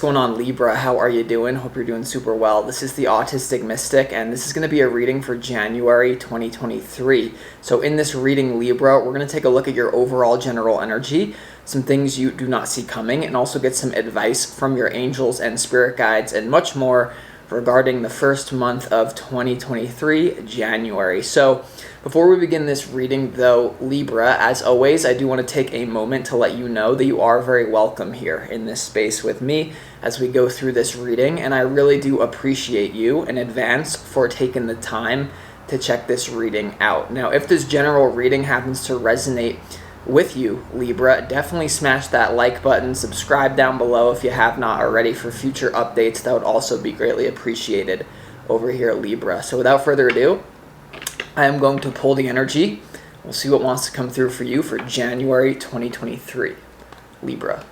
going on, Libra? How are you doing? Hope you're doing super well. This is the Autistic Mystic, and this is going to be a reading for January 2023. So in this reading, Libra, we're going to take a look at your overall general energy, some things you do not see coming, and also get some advice from your angels and spirit guides, and much more regarding the first month of 2023, January. So before we begin this reading, though, Libra, as always, I do want to take a moment to let you know that you are very welcome here in this space with me as we go through this reading, and I really do appreciate you in advance for taking the time to check this reading out. Now, if this general reading happens to resonate with you, Libra, definitely smash that like button, subscribe down below if you have not already for future updates. That would also be greatly appreciated over here at Libra. So without further ado, I am going to pull the energy. We'll see what wants to come through for you for January 2023, Libra.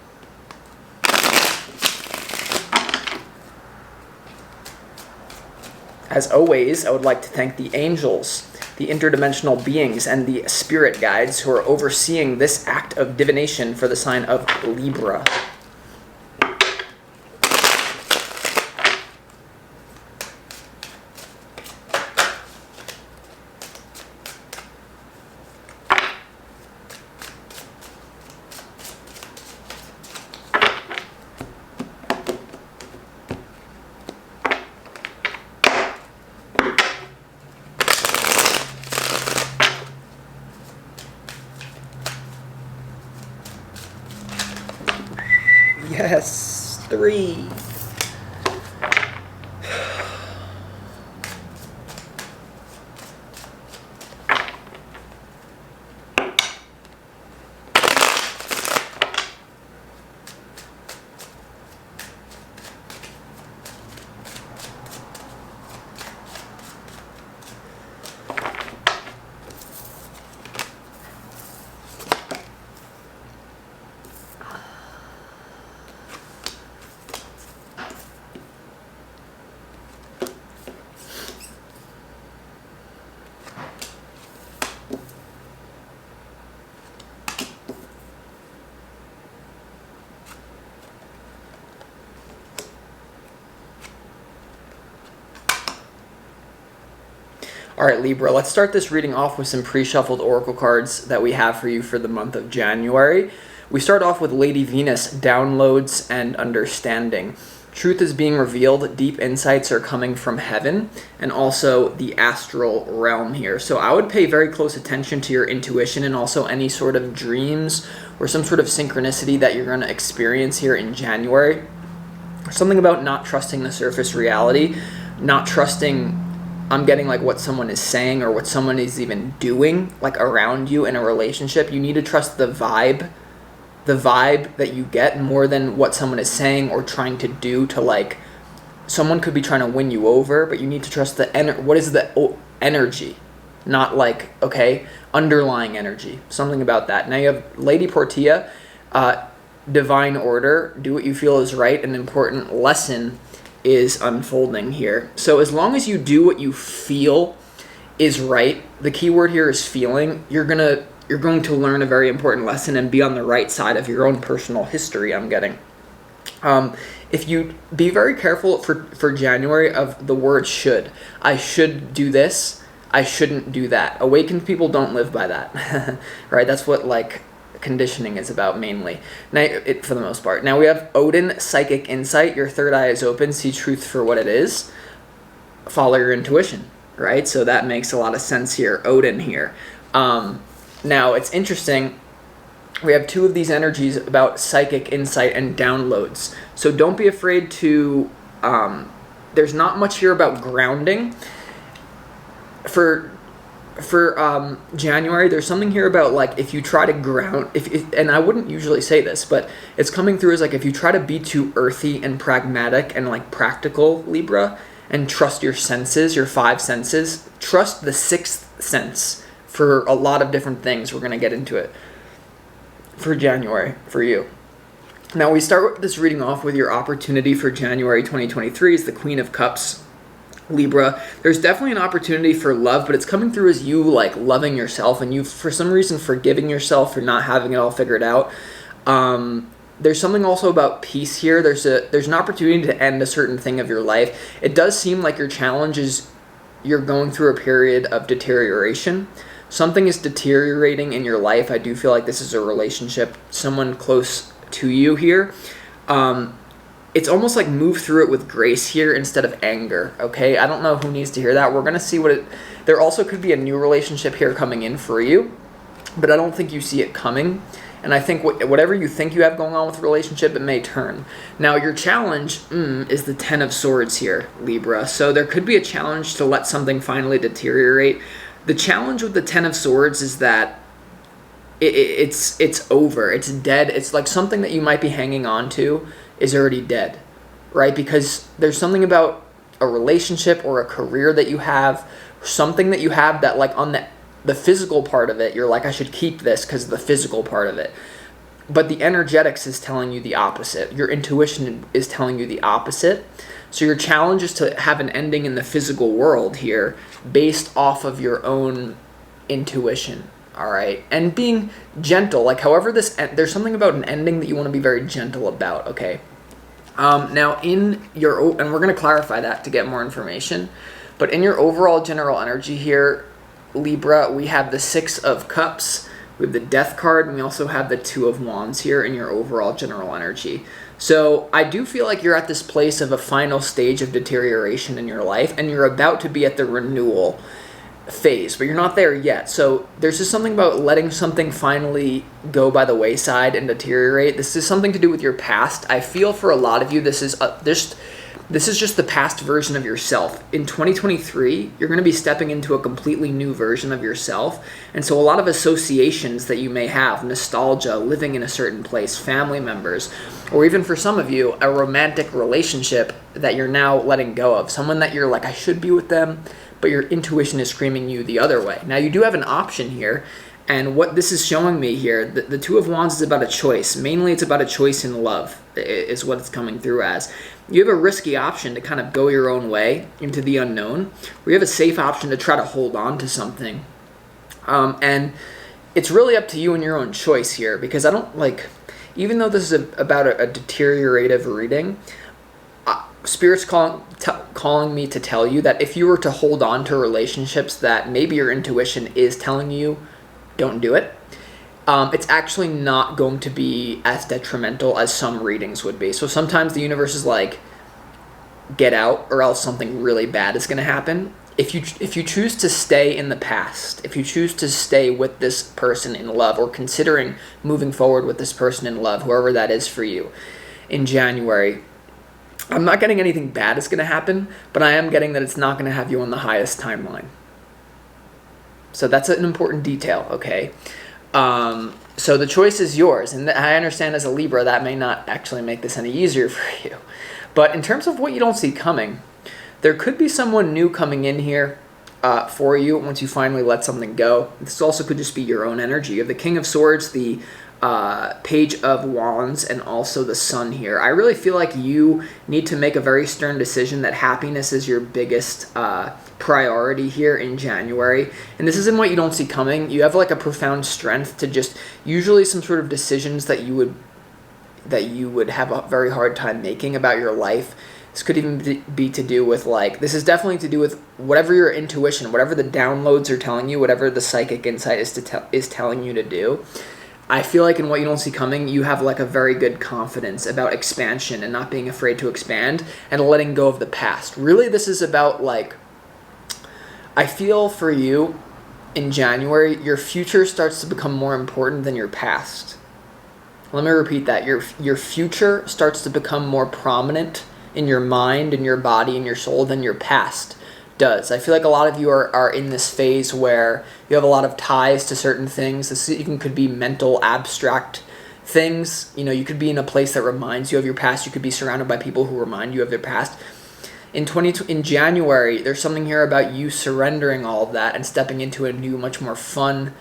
As always, I would like to thank the angels, the interdimensional beings, and the spirit guides who are overseeing this act of divination for the sign of Libra. Yes, 3. All right, Libra, let's start this reading off with some pre-shuffled oracle cards that we have for you for the month of January. We start off with Lady Venus, downloads and understanding. Truth is being revealed, deep insights are coming from heaven, and also the astral realm here. So I would pay very close attention to your intuition and also any sort of dreams or some sort of synchronicity that you're going to experience here in January. Something about not trusting the surface reality, not trusting, I'm getting like what someone is saying or what someone is even doing like around you in a relationship. You need to trust the vibe that you get more than what someone is saying or trying to do to like, someone could be trying to win you over, but you need to trust what is the energy, not like, okay, underlying energy, something about that. Now you have Lady Portia, divine order, do what you feel is right, an important lesson is unfolding here. So as long as you do what you feel is right, the key word here is feeling, you're going to learn a very important lesson and be on the right side of your own personal history, I'm getting. If you be very careful for January of the word should. I should do this, I shouldn't do that. Awakened people don't live by that, right? That's what like conditioning is about mainly, now, for the most part. Now we have Odin, psychic insight. Your third eye is open. See truth for what it is. Follow your intuition, right? So that makes a lot of sense here. Odin here. Now it's interesting. We have two of these energies about psychic insight and downloads. So don't be afraid to. There's not much here about grounding. For January, there's something here about like if you try to ground, and I wouldn't usually say this, but it's coming through as like if you try to be too earthy and pragmatic and like practical, Libra, and trust your senses, your 5 senses, trust the 6th sense for a lot of different things. We're going to get into it for January for you. Now we start this reading off with your opportunity for January 2023 is the Queen of Cups. Libra, there's definitely an opportunity for love, but it's coming through as you like loving yourself and you for some reason forgiving yourself for not having it all figured out. There's something also about peace here. There's an opportunity to end a certain thing of your life. It does seem like your challenge is you're going through a period of deterioration. Something is deteriorating in your life. I do feel like this is a relationship, someone close to you here. It's almost like move through it with grace here instead of anger, okay? I don't know who needs to hear that. We're going to see there also could be a new relationship here coming in for you, but I don't think you see it coming. And I think whatever you think you have going on with the relationship, it may turn. Now, your challenge is the Ten of Swords here, Libra. So there could be a challenge to let something finally deteriorate. The challenge with the Ten of Swords is that it's over. It's dead. It's like something that you might be hanging on to is already dead, right? Because there's something about a relationship or a career that you have, something that you have that like on the physical part of it, you're like, I should keep this because of the physical part of it. But the energetics is telling you the opposite. Your intuition is telling you the opposite. So your challenge is to have an ending in the physical world here based off of your own intuition, all right? And being gentle, like however there's something about an ending that you want to be very gentle about, okay? Now and we're going to clarify that to get more information, but in your overall general energy here, Libra, we have the Six of Cups, we have the Death card, and we also have the Two of Wands here in your overall general energy. So I do feel like you're at this place of a final stage of deterioration in your life, and you're about to be at the renewal phase, but you're not there yet. So there's just something about letting something finally go by the wayside and deteriorate. This is something to do with your past. I feel for a lot of you, this is just the past version of yourself. In 2023, you're going to be stepping into a completely new version of yourself. And so a lot of associations that you may have, nostalgia, living in a certain place, family members, or even for some of you, a romantic relationship that you're now letting go of. Someone that you're like, I should be with them, but your intuition is screaming you the other way. Now, you do have an option here. And what this is showing me here, the Two of Wands is about a choice. Mainly it's about a choice in love is what it's coming through as. You have a risky option to kind of go your own way into the unknown, or you have a safe option to try to hold on to something. And it's really up to you and your own choice here, because I don't like, even though this is about a deteriorative reading, Spirit's calling me to tell you that if you were to hold on to relationships that maybe your intuition is telling you don't do it, it's actually not going to be as detrimental as some readings would be. So sometimes the universe is like, get out or else something really bad is going to happen. If you choose to stay in the past, if you choose to stay with this person in love or considering moving forward with this person in love, whoever that is for you, in January, I'm not getting anything bad is going to happen, but I am getting that it's not going to have you on the highest timeline. So that's an important detail, okay? So the choice is yours, and I understand as a Libra that may not actually make this any easier for you. But in terms of what you don't see coming, there could be someone new coming in here for you once you finally let something go. This also could just be your own energy. You have the King of Swords, the Page of Wands, and also the Sun here. I really feel like you need to make a very stern decision that happiness is your biggest priority here in January. And this isn't what you don't see coming. You have like a profound strength to just usually some sort of decisions that you would have a very hard time making about your life. This could even be to do with like, this is definitely to do with whatever your intuition, whatever the downloads are telling you, whatever the psychic insight is telling you to do. I feel like in what you don't see coming, you have like a very good confidence about expansion and not being afraid to expand and letting go of the past. Really, this is about like, I feel for you in January, your future starts to become more important than your past. Let me repeat that. Your future starts to become more prominent in your mind, in your body, in your soul than your past does. I feel like a lot of you are in this phase where you have a lot of ties to certain things. This even could be mental, abstract things. You know, you could be in a place that reminds you of your past. You could be surrounded by people who remind you of their past. In January, there's something here about you surrendering all of that and stepping into a new, much more fun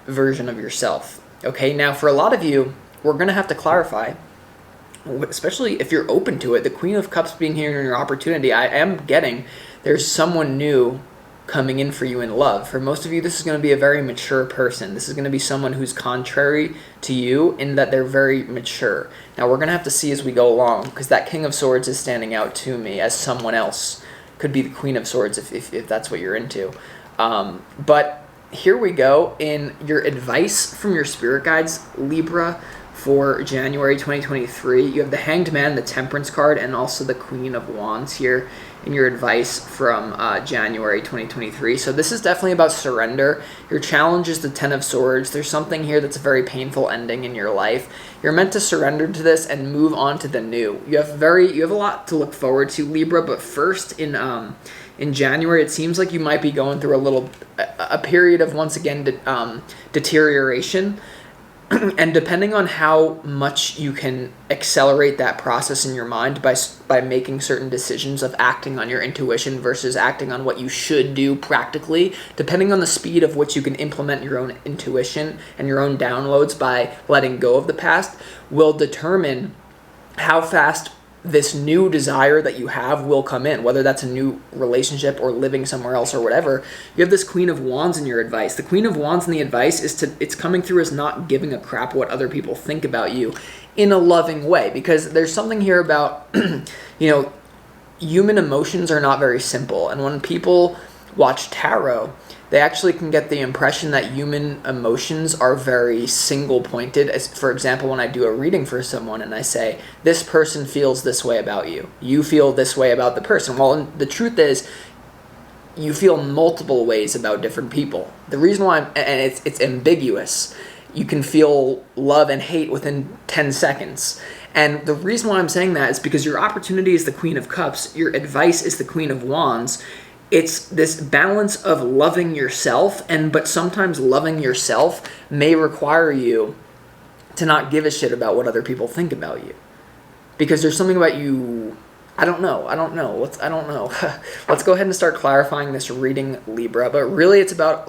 version of yourself. Okay, now for a lot of you, we're going to have to clarify, especially if you're open to it, the Queen of Cups being here in your opportunity, I am getting there's someone new coming in for you in love. For most of you, this is going to be a very mature person. This is going to be someone who's contrary to you in that they're very mature. Now, we're going to have to see as we go along, because that King of Swords is standing out to me as someone else. Could be the Queen of Swords if that's what you're into. But here we go. In your advice from your spirit guides, Libra, for January 2023, you have the Hanged Man, the Temperance card, and also the Queen of Wands here in your advice from January 2023. So this is definitely about surrender. Your challenge is the Ten of Swords. There's something here that's a very painful ending in your life. You're meant to surrender to this and move on to the new. You have a lot to look forward to, Libra, but first in January, it seems like you might be going through a period of, once again, deterioration. And depending on how much you can accelerate that process in your mind by making certain decisions of acting on your intuition versus acting on what you should do practically, depending on the speed of which you can implement your own intuition and your own downloads by letting go of the past, will determine how fast this new desire that you have will come in, whether that's a new relationship or living somewhere else or whatever. You have this Queen of Wands in your advice. The Queen of Wands in the advice it's coming through as not giving a crap what other people think about you in a loving way, because there's something here about, human emotions are not very simple. And when people watch tarot, they actually can get the impression that human emotions are very single-pointed. As, for example, when I do a reading for someone and I say, this person feels this way about you. You feel this way about the person. Well, the truth is, you feel multiple ways about different people. The reason why, and it's ambiguous. You can feel love and hate within 10 seconds. And the reason why I'm saying that is because your opportunity is the Queen of Cups. Your advice is the Queen of Wands. It's this balance of loving yourself, but sometimes loving yourself may require you to not give a shit about what other people think about you. Because there's something about you, I don't know. Let's go ahead and start clarifying this reading, Libra. But really it's about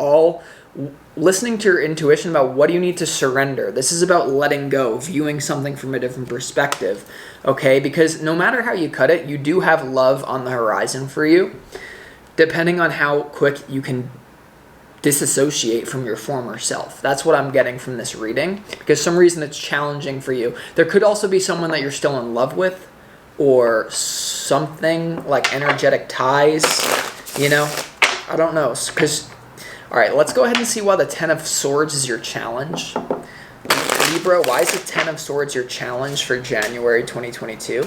listening to your intuition about what do you need to surrender. This is about letting go, viewing something from a different perspective, okay? Because no matter how you cut it, you do have love on the horizon for you. Depending on how quick you can disassociate from your former self. That's what I'm getting from this reading, because some reason it's challenging for you. There could also be someone that you're still in love with, or something like energetic ties, I don't know. All right, let's go ahead and see why the Ten of Swords is your challenge. Libra, why is the Ten of Swords your challenge for January 2022?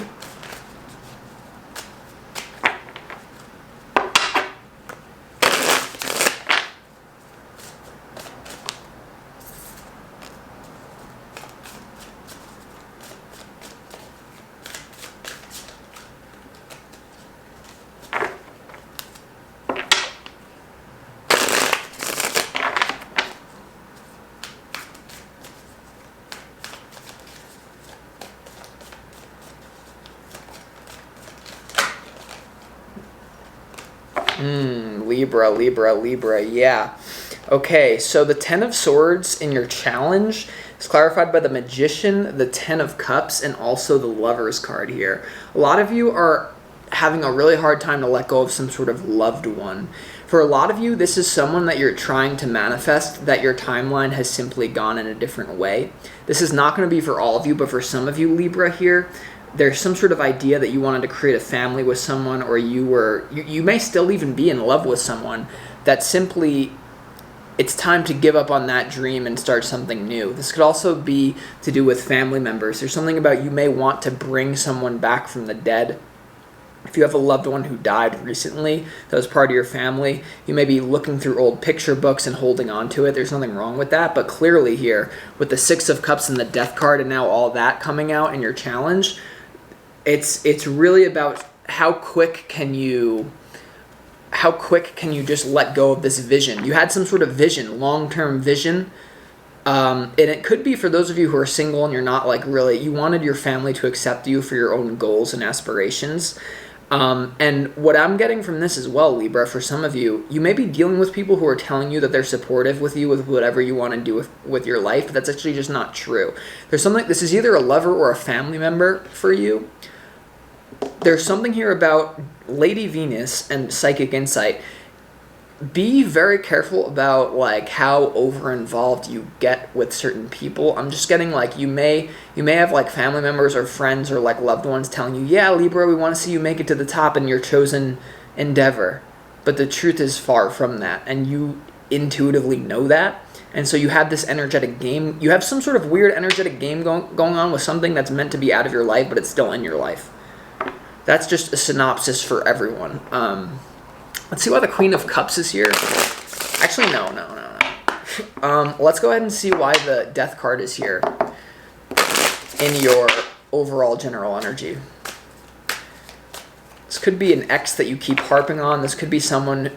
Libra, yeah. Okay, so the Ten of Swords in your challenge is clarified by the Magician, the Ten of Cups, and also the Lover's card here. A lot of you are having a really hard time to let go of some sort of loved one. For a lot of you, this is someone that you're trying to manifest, that your timeline has simply gone in a different way. This is not going to be for all of you, but for some of you, Libra, here, there's some sort of idea that you wanted to create a family with someone, or you may still even be in love with someone, that simply it's time to give up on that dream and start something new. This could also be to do with family members. There's something about you may want to bring someone back from the dead. If you have a loved one who died recently that was part of your family, you may be looking through old picture books and holding on to it. There's nothing wrong with that, but clearly here, with the Six of Cups and the Death card and now all that coming out in your challenge, it's really about how quick can you just let go of this vision. You had some sort of vision, long-term vision, and it could be for those of you who are single and you're not you wanted your family to accept you for your own goals and aspirations. And what I'm getting from this as well, Libra, for some of you, you may be dealing with people who are telling you that they're supportive with you with whatever you want to do with your life, but that's actually just not true. This is either a lover or a family member for you. There's something here about Lady Venus and Psychic Insight. be very careful about like how over involved you get with certain people. I'm just getting like you may have like family members or friends or like loved ones telling you, yeah, Libra, we want to see you make it to the top in your chosen endeavor. But the truth is far from that, and you intuitively know that. And so you have this energetic game. You have some sort of weird energetic game going on with something that's meant to be out of your life, but it's still in your life. That's just a synopsis for everyone. Let's see why the Queen of Cups is here. Actually, no. Let's go ahead and see why the Death card is here in your overall general energy. This could be an ex that you keep harping on. This could be someone...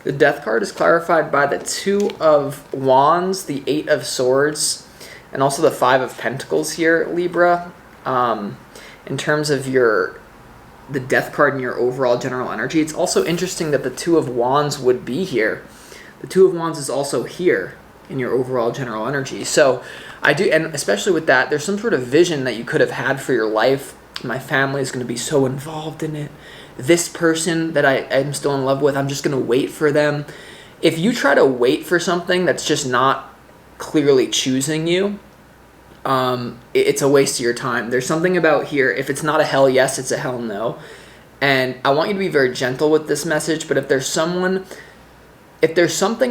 The Death card is clarified by the Two of Wands, the Eight of Swords, and also the Five of Pentacles here, Libra. In terms of the Death card and your overall general energy, it's also interesting that the Two of Wands would be here. The Two of Wands is also here in your overall general energy. So I do, and especially with that, there's some sort of vision that you could have had for your life. My family is going to be so involved in it. This person that I'm still in love with, I'm just going to wait for them. If you try to wait for something that's just not clearly choosing you, it's a waste of your time. There's something about here, if it's not a hell yes, it's a hell no. And I want you to be very gentle with this message, but if there's something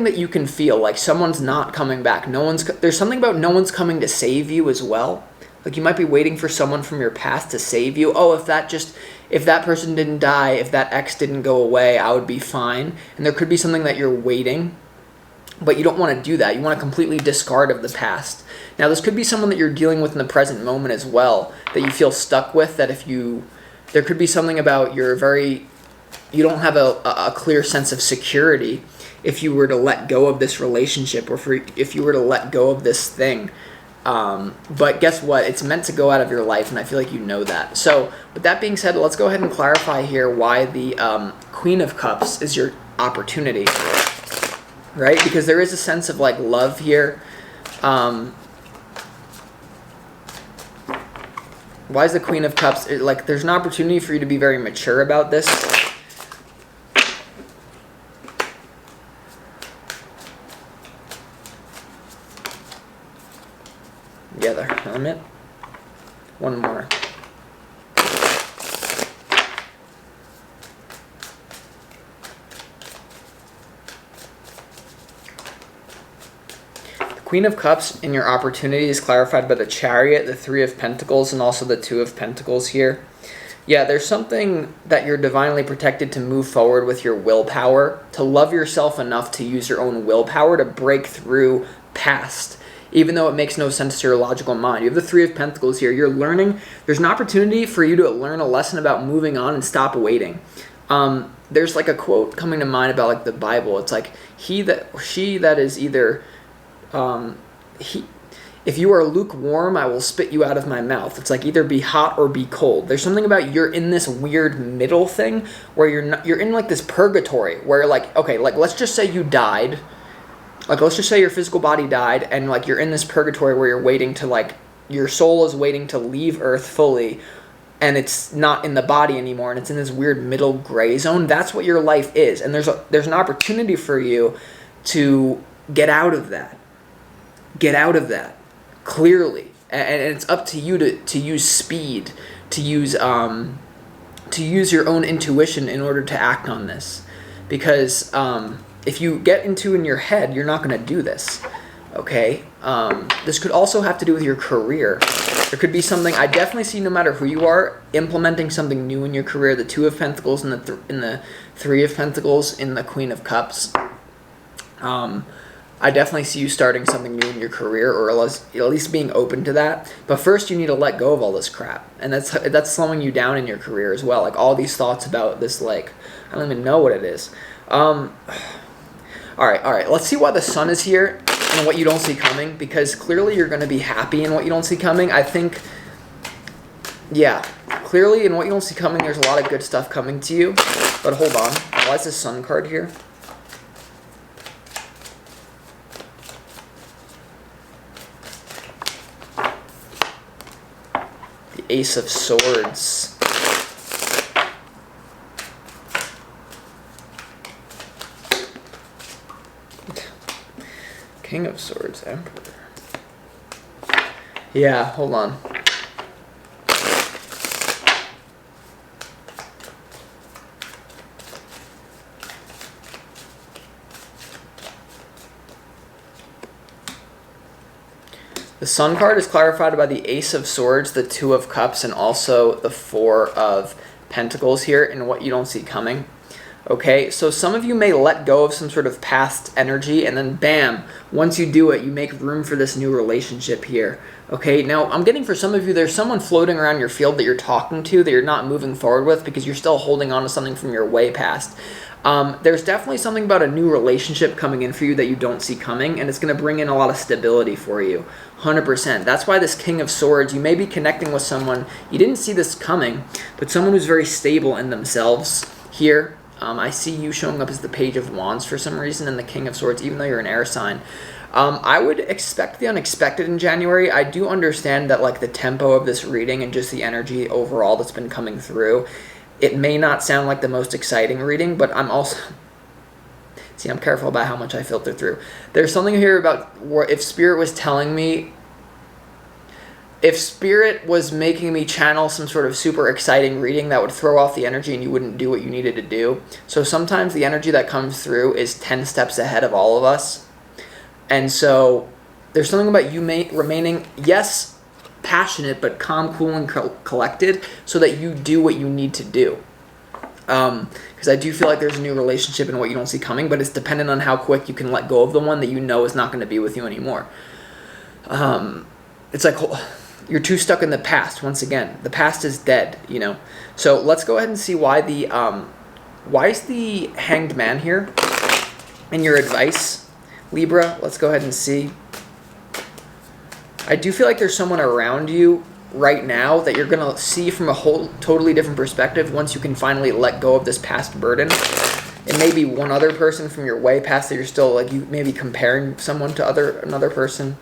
that you can feel, like someone's not coming back, there's something about no one's coming to save you as well. Like you might be waiting for someone from your past to save you. Oh, if that person didn't die, if that ex didn't go away, I would be fine. And there could be something that you're waiting, but you don't want to do that. You want to completely discard of the past. Now, this could be someone that you're dealing with in the present moment as well, that you feel stuck with, that there could be something about you don't have a clear sense of security if you were to let go of this relationship, or if you were to let go of this thing. But guess what? It's meant to go out of your life, and I feel like you know that. So with that being said, let's go ahead and clarify here why the Queen of Cups is your opportunity, right? Because there is a sense of like love here. Why is the Queen of Cups? Like there's an opportunity for you to be very mature about this. Yeah, the Hermit. One more. The Queen of Cups in your opportunity is clarified by the Chariot, the Three of Pentacles, and also the Two of Pentacles here. Yeah, there's something that you're divinely protected to move forward with your willpower, to love yourself enough to use your own willpower to break through past, even though it makes no sense to your logical mind. You have the Three of Pentacles here. You're learning. There's an opportunity for you to learn a lesson about moving on and stop waiting. There's like a quote coming to mind about like the Bible. It's like, she that is either, if you are lukewarm, I will spit you out of my mouth. It's like either be hot or be cold. There's something about you're in this weird middle thing where you're in like this purgatory where like, okay, like let's just say you died. Like, let's just say your physical body died, and, like, you're in this purgatory where you're waiting to, like, your soul is waiting to leave Earth fully, and it's not in the body anymore, and it's in this weird middle gray zone. That's what your life is, and there's an opportunity for you to get out of that. Get out of that, clearly. And it's up to you to use speed, to use your own intuition in order to act on this. Because, if you get into in your head, you're not going to do this, okay? This could also have to do with your career. There could be something, I definitely see no matter who you are, implementing something new in your career, the Two of Pentacles and the Three of Pentacles in the Queen of Cups. I definitely see you starting something new in your career, or at least being open to that. But first you need to let go of all this crap. And that's slowing you down in your career as well. Like all these thoughts about this, like, I don't even know what it is. All right. Let's see why the Sun is here. and what you don't see coming, because clearly you're going to be happy in what you don't see coming. I think, yeah, clearly in what you don't see coming, there's a lot of good stuff coming to you. But hold on. Why is the Sun card here? The Ace of Swords. King of Swords, Emperor. Yeah, hold on. The Sun card is clarified by the Ace of Swords, the Two of Cups, and also the Four of Pentacles here in what you don't see coming. Okay, so some of you may let go of some sort of past energy, and then bam, once you do it, you make room for this new relationship here. Okay, now I'm getting for some of you, there's someone floating around your field that you're talking to that you're not moving forward with because you're still holding on to something from your way past. There's definitely something about a new relationship coming in for you that you don't see coming, and it's going to bring in a lot of stability for you. 100%. That's why this King of Swords, you may be connecting with someone, you didn't see this coming, but someone who's very stable in themselves here. I see you showing up as the Page of Wands for some reason and the King of Swords, even though you're an air sign. I would expect the unexpected in January. I do understand that like the tempo of this reading and just the energy overall that's been coming through, it may not sound like the most exciting reading, but I'm also... See, I'm careful about how much I filter through. There's something here about if Spirit was telling me... If Spirit was making me channel some sort of super exciting reading, that would throw off the energy and you wouldn't do what you needed to do. So sometimes the energy that comes through is 10 steps ahead of all of us. And so there's something about you remaining, yes, passionate, but calm, cool, and collected so that you do what you need to do. Because I do feel like there's a new relationship in what you don't see coming, but it's dependent on how quick you can let go of the one that you know is not going to be with you anymore. It's like... You're too stuck in the past. Once again, the past is dead, you know. So let's go ahead and see why is the Hanged Man here in your advice, Libra. Let's go ahead and see. I do feel like there's someone around you right now that you're going to see from a whole totally different perspective once you can finally let go of this past burden. It may be one other person from your way past that you're still like, you may be comparing someone to another person.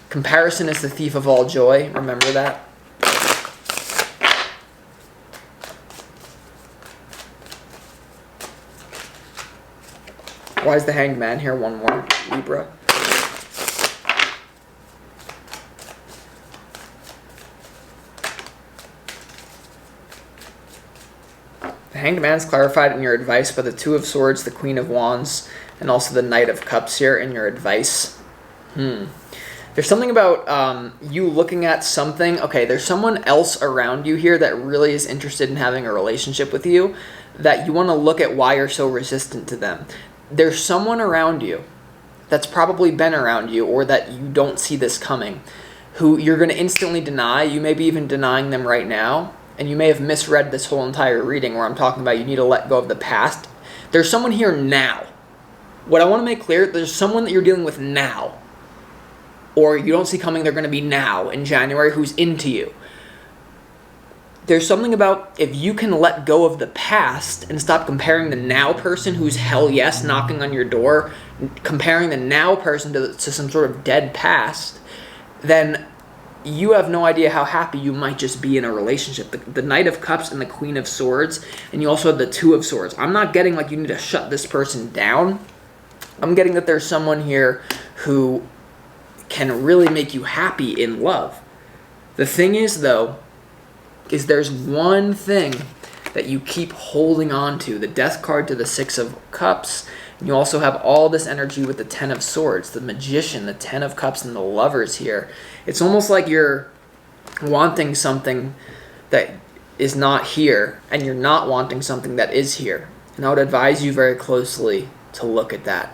Comparison is the thief of all joy. Remember that. Why is the Hanged Man here? One more, Libra. The Hanged Man is clarified in your advice by the Two of Swords, the Queen of Wands, and also the Knight of Cups here in your advice. There's something about you looking at something. Okay, there's someone else around you here that really is interested in having a relationship with you, that you want to look at why you're so resistant to them. There's someone around you that's probably been around you, or that you don't see this coming, who you're going to instantly deny. You may be even denying them right now, and you may have misread this whole entire reading where I'm talking about you need to let go of the past. There's someone here now. What I want to make clear, there's someone that you're dealing with now, or you don't see coming, they're going to be now in January, who's into you. There's something about if you can let go of the past and stop comparing the now person who's hell yes knocking on your door, comparing the now person to some sort of dead past, then you have no idea how happy you might just be in a relationship. The Knight of Cups and the Queen of Swords, and you also have the Two of Swords. I'm not getting like you need to shut this person down. I'm getting that there's someone here who can really make you happy in love. The thing is, though, is there's one thing that you keep holding on to. The Death card to the Six of Cups. And you also have all this energy with the Ten of Swords, the Magician, the Ten of Cups, and the Lovers here. It's almost like you're wanting something that is not here, and you're not wanting something that is here. And I would advise you very closely to look at that.